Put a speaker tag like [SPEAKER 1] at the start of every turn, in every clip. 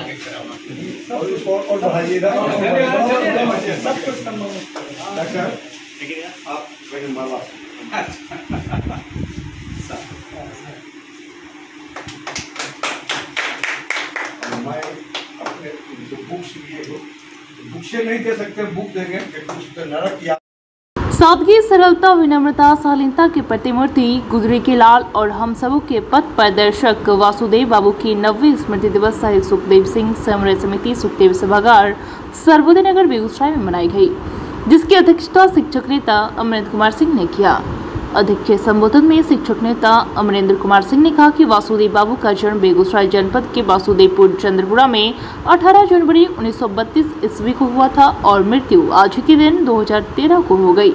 [SPEAKER 1] और इसको और बढ़ाइएगा। सब कुछ संभव डॉक्टर, आप मैडम माला मैं अपने बुक्स लिए बुक से नहीं दे सकते, बुक देंगे बुक्स नरक या
[SPEAKER 2] सादगी, सरलता, विनम्रता, शालीनता की प्रतिमूर्ति गुजरी के लाल और हम सबों के पथ प्रदर्शक वासुदेव बाबू की 90वीं स्मृति दिवस शहीद सुखदेव सिंह समन्वय समिति सुखदेव सभागार सर्वोदय नगर बेगूसराय में मनाई गई, जिसकी अध्यक्षता शिक्षक नेता अमरेंद्र कुमार सिंह ने किया। अध्यक्ष के संबोधन में शिक्षक नेता अमरेंद्र कुमार सिंह ने कहा कि वासुदेव बाबू का जन्म बेगूसराय जनपद के वासुदेवपुर चंद्रपुरा में 18 जनवरी 1932 ईस्वी को हुआ था और मृत्यु आज ही के दिन 2013 को हो गई।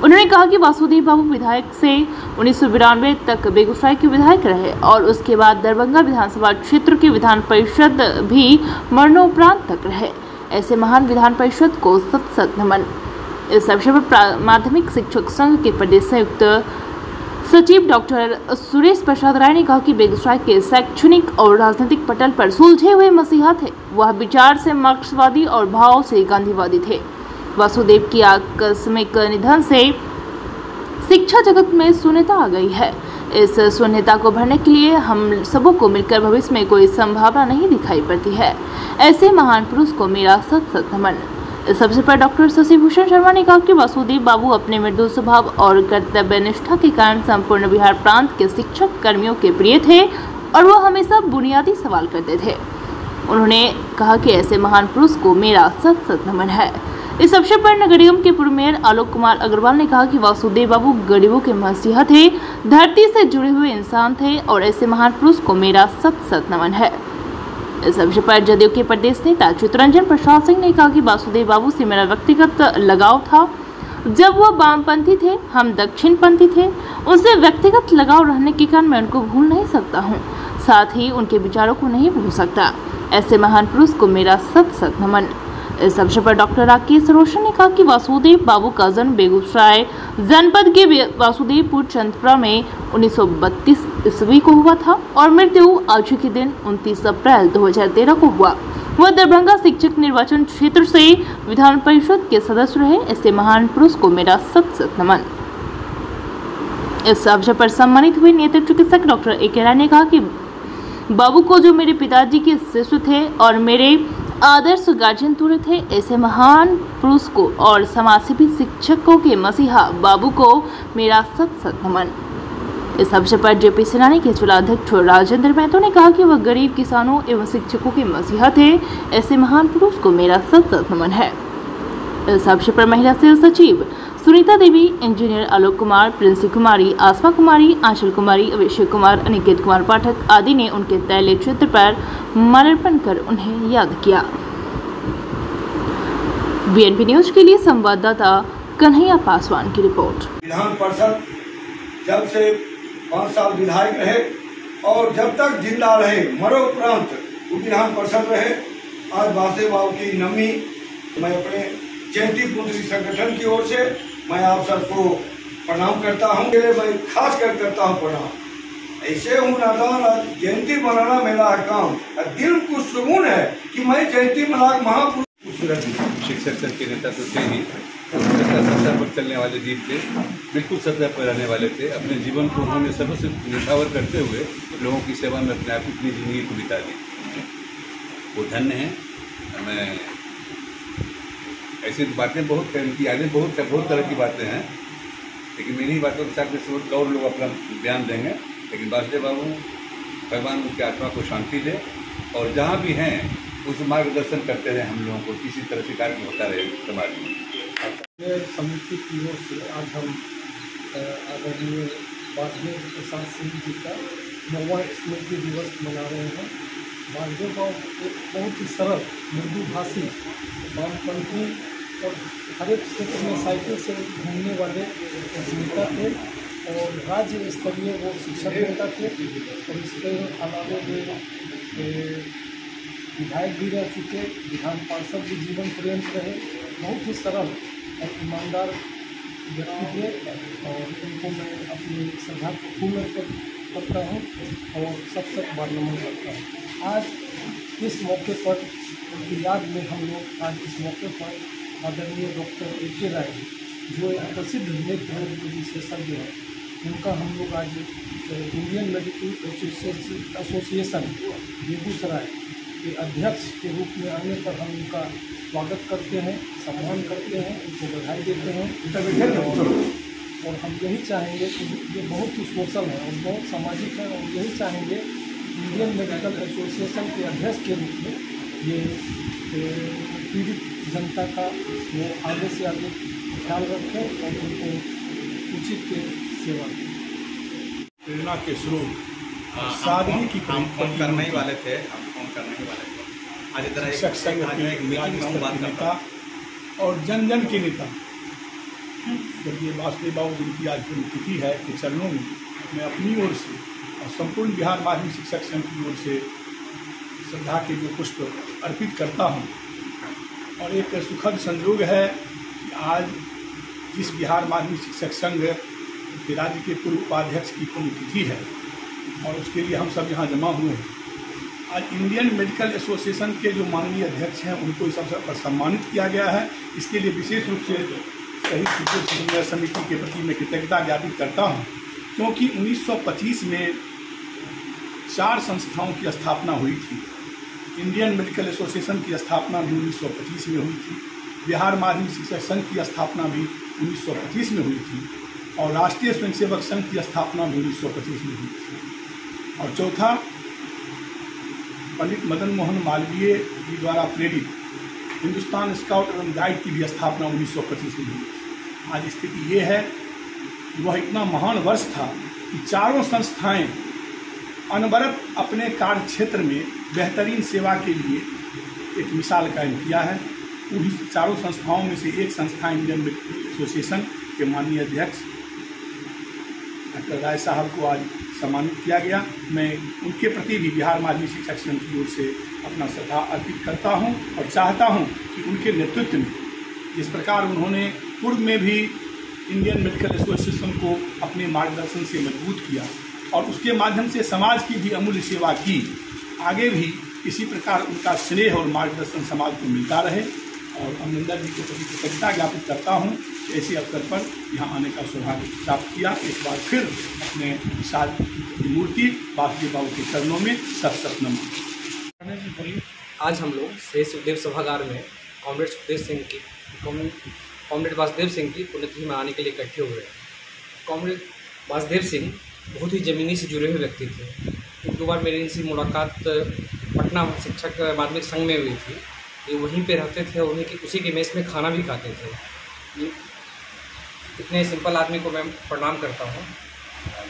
[SPEAKER 2] उन्होंने कहा कि वासुदेव बाबू विधायक से 1992 तक बेगूसराय के विधायक रहे और उसके बाद दरभंगा विधानसभा क्षेत्र के विधान परिषद भी मरणोपरांत तक रहे। ऐसे महान विधान परिषद को सत सत नमन। इस अवसर पर माध्यमिक शिक्षक संघ के प्रदेश संयुक्त सचिव डॉक्टर सुरेश प्रसाद राय ने कहा कि बेगूसराय के शैक्षणिक और राजनीतिक पटल पर सुलझे हुए मसीहा थे। वह विचार से मार्क्सवादी और भाव से गांधीवादी थे। वासुदेव की आकस्मिक निधन से शिक्षा जगत में शून्यता आ गई है। इस शून्यता को भरने के लिए हम सबों को मिलकर भविष्य में कोई संभावना नहीं दिखाई पड़ती है। ऐसे महान पुरुष को मेरा सत सत नमन। इस अवसर पर डॉक्टर शशि भूषण शर्मा ने कहा कि वासुदेव बाबू अपने मृदु स्वभाव और कर्तव्य निष्ठा के कारण संपूर्ण बिहार प्रांत के शिक्षक कर्मियों के प्रिय थे और वो हमेशा बुनियादी सवाल करते थे। उन्होंने कहा कि ऐसे महान पुरुष को मेरा सत सत नमन है। इस अवसर पर नगर निगम के पूर्व मेयर आलोक कुमार अग्रवाल ने कहा कि वासुदेव बाबू गरीबों के मसीहा थे, धरती से जुड़े हुए इंसान थे और ऐसे महान पुरुष को मेरा सत सत नमन है। इस अवसर पर जदयू के प्रदेश नेता चित्तरंजन प्रसाद सिंह ने कहा कि वासुदेव बाबू से मेरा व्यक्तिगत लगाव था। जब वह वामपंथी थे, हम दक्षिणपंथी थे। उनसे व्यक्तिगत लगाव रहने के कारण मैं उनको भूल नहीं सकता हूँ, साथ ही उनके विचारों को नहीं भूल सकता। ऐसे महान पुरुष को मेरा सत सत नमन। इस अवसर पर डॉक्टर राकेश रोशन ने कहा कि वासुदेव बाबू का जन्म बेगूसराय जनपद के वासुदेवपुर चंद्रपुरा में 1932 ईस्वी को हुआ था और मृत्यु आज के दिन 29 अप्रैल 2013 को हुआ। वह दरभंगा शिक्षक निर्वाचन क्षेत्र से विधान परिषद के सदस्य रहे। ऐसे महान पुरुष को मेरा सत सत नमन। इस अवसर पर सम्मानित हुए नेत्र चिकित्सक डॉक्टर ए.के. राय ने कहा कि बाबू को जो मेरे पिताजी के शिष्य थे और मेरे आदर्श गार्जियन तुल्य थे, ऐसे महान पुरुष को और समाजसेवी शिक्षकों के मसीहा बाबू को मेरा सत सत नमन। इस अवसर पर जेपी सेनानी के जिला अध्यक्ष राजेंद्र महतो ने कहा कि वह गरीब किसानों एवं शिक्षकों के मसीहा थे। ऐसे महान पुरुष को मेरा सत सत नमन है। इस अवसर पर महिला सेल सचिव सुनीता देवी, इंजीनियर आलोक कुमार, प्रिंसी कुमारी, आसमा कुमारी, आंचल कुमारी, अभिषेक कुमार, अनिकेत कुमार पाठक आदि ने उनके तैलीय चित्र पर माल्यार्पण कर उन्हें याद किया। बीएनपी न्यूज के लिए संवाददाता कन्हैया पासवान की रिपोर्ट।
[SPEAKER 1] विधान परिषद जब से 5 साल विधायक रहे और जब तक जिंदा रहे मरणोपरांत विधान परिषद रहे। आज वासुदेव बाबू की 90वीं मैं अपने जयंती पुत्री संगठन की ओर से मैं आप सबको प्रणाम करता हूँ। मैं खास कर करता हूँ प्रणाम। ऐसे हूँ नादान, जयंती मनाना मेरा काम। दिल को सुकून है कि मैं जयंती मना महापुरुष।
[SPEAKER 3] शिक्षक संघ के नेता तो थे ही, सत्ता पर चलने वाले जीत थे, बिल्कुल सत्ता पर रहने वाले थे। अपने जीवन को उन्होंने सबसे निछावर करते हुए लोगों की सेवा में अपने आप अपनी जिंदगी को बिता दी। वो धन्य है। मैं ऐसी बातें बहुत उनकी यादें बहुत तरह की बातें हैं, लेकिन मेरी बातों के साथ में और लोग अपना ध्यान देंगे। लेकिन वासुदेव बाबू भगवान उनकी आत्मा को शांति दे और जहाँ भी हैं उस मार्गदर्शन करते रहे हम लोगों को, किसी तरह से कार्य होता रहे समाज में।
[SPEAKER 4] समिति की ओर से आज हम आदरणीय वासुदेव प्रसाद सिंह जी का 90वां स्मृति दिवस मना रहे हैं। वासुदेव बाबू एक बहुत ही सरल मृदुभाषी वामपंथी और हर एक क्षेत्र में साइकिल से घूमने वाले नेता थे और राज्य स्तरीय वो शिक्षक नेता थे और इसके अलावा वे विधायक भी रह चुके, विधान पार्षद भी जीवन पर्यंत रहे। बहुत ही सरल और ईमानदार व्यक्ति थे और उनको मैं अपनी श्रद्धा को फूल अर्पित करता हूँ और सब बार नमन करता हूँ। आज इस मौके पर उनकी याद में हम लोग आज इस मौके पर आदरणीय डॉक्टर A.K. राय, जो एक प्रसिद्ध नेत्र विशेषज्ञ हैं, उनका हम लोग आज इंडियन मेडिकल एसोसिएशन बेगूसराय के अध्यक्ष के रूप में आने पर हम उनका स्वागत करते हैं, सम्मान करते हैं, उनको बधाई देते हैं। और हम यही चाहेंगे कि ये बहुत ही सोशल है और बहुत सामाजिक है, और यही चाहेंगे इंडियन मेडिकल एसोसिएशन के अध्यक्ष के रूप में ये पीड़ित जनता का वो आगे से आगे ख्याल रखें और उनको उचित सेवा दें।
[SPEAKER 5] प्रेरणा के स्रोत सादगी की
[SPEAKER 6] हम फोन करने ही वाले थे, आज इधर
[SPEAKER 5] शिक्षक संघ के राज्य नेता और जन जन के नेता स्वर्गीय वासुदेव बाबू जिनकी आज पुण्यतिथि है के चरणों में मैं अपनी ओर से और संपूर्ण बिहार माध्यमिक शिक्षक संघ की ओर से श्रद्धा के जो पुष्प अर्पित करता हूँ। और एक सुखद संयोग है कि आज जिस बिहार माध्यमिक शिक्षक संघ के राज्य के पूर्व उपाध्यक्ष की पुण्यतिथि है और उसके लिए हम सब यहाँ जमा हुए हैं। आज इंडियन मेडिकल एसोसिएशन के जो माननीय अध्यक्ष हैं उनको इस अवसर पर सम्मानित किया गया है। इसके लिए विशेष रूप से शहीद शिक्षक समिति के प्रति मैं कृतज्ञता ज्ञापित करता हूँ, क्योंकि 1925 में 4 संस्थाओं की स्थापना हुई थी। इंडियन मेडिकल एसोसिएशन की स्थापना भी 1925 में हुई थी, बिहार माध्यमिक शिक्षक संघ की स्थापना भी 1925 में हुई थी और राष्ट्रीय स्वयंसेवक संघ की स्थापना भी 1925 में हुई थी। और चौथा, पंडित मदन मोहन मालवीय जी द्वारा प्रेरित हिंदुस्तान स्काउट एवं गाइड की भी स्थापना 1925 में हुई। आज स्थिति ये है कि वह इतना महान वर्ष था कि चारों संस्थाएं अनवरत अपने कार्य क्षेत्र में बेहतरीन सेवा के लिए एक मिसाल कायम किया है। उन्हीं चारों संस्थाओं में से एक संस्था इंडियन मेडिकल एसोसिएशन के माननीय अध्यक्ष डॉक्टर राय साहब को आज सम्मानित किया गया। मैं उनके प्रति भी बिहार माध्यमिक शिक्षक संघ की ओर से अपना श्रद्धा अर्पित करता हूं और चाहता हूं कि उनके नेतृत्व में जिस प्रकार उन्होंने पूर्व में भी इंडियन मेडिकल एसोसिएशन को अपने मार्गदर्शन से मजबूत किया और उसके माध्यम से समाज की भी अमूल्य सेवा की, आगे भी इसी प्रकार उनका स्नेह और मार्गदर्शन समाज को मिलता रहे। और अमरिंदर जी के प्रति कृतज्ञता ज्ञापित करता हूँ कि ऐसे अवसर पर यहाँ आने का सौभाग्य प्राप्त किया। एक बार फिर अपने साथ की मूर्ति वासुदेव बाबू के चरणों में सत नमन।
[SPEAKER 6] आज हम लोग शहीद सुखदेव सभागार में कॉमरेड वासुदेव सिंह की पुण्यतिथि मनाने के लिए इकट्ठे हुए हैं। कॉमरेड वासुदेव सिंह बहुत ही ज़मीनी से जुड़े हुए व्यक्ति थे। 1-2 बार मेरी इनसे मुलाकात पटना शिक्षक माध्यमिक संघ में हुई थी। ये वहीं पे रहते थे और उसी के मेस में खाना भी खाते थे। इतने सिंपल आदमी को मैं प्रणाम करता हूँ।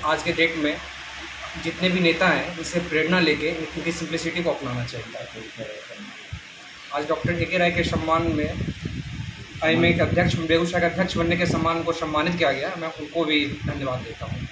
[SPEAKER 6] आज के डेट में जितने भी नेता हैं इससे प्रेरणा लेके इनकी सिंप्लिसिटी को अपनाना चाहिए। आज डॉक्टर A.K. राय के सम्मान में मैं एक अध्यक्ष बेगूसराय का अध्यक्ष बनने के सम्मान को सम्मानित किया गया। मैं उनको भी धन्यवाद देता हूँ।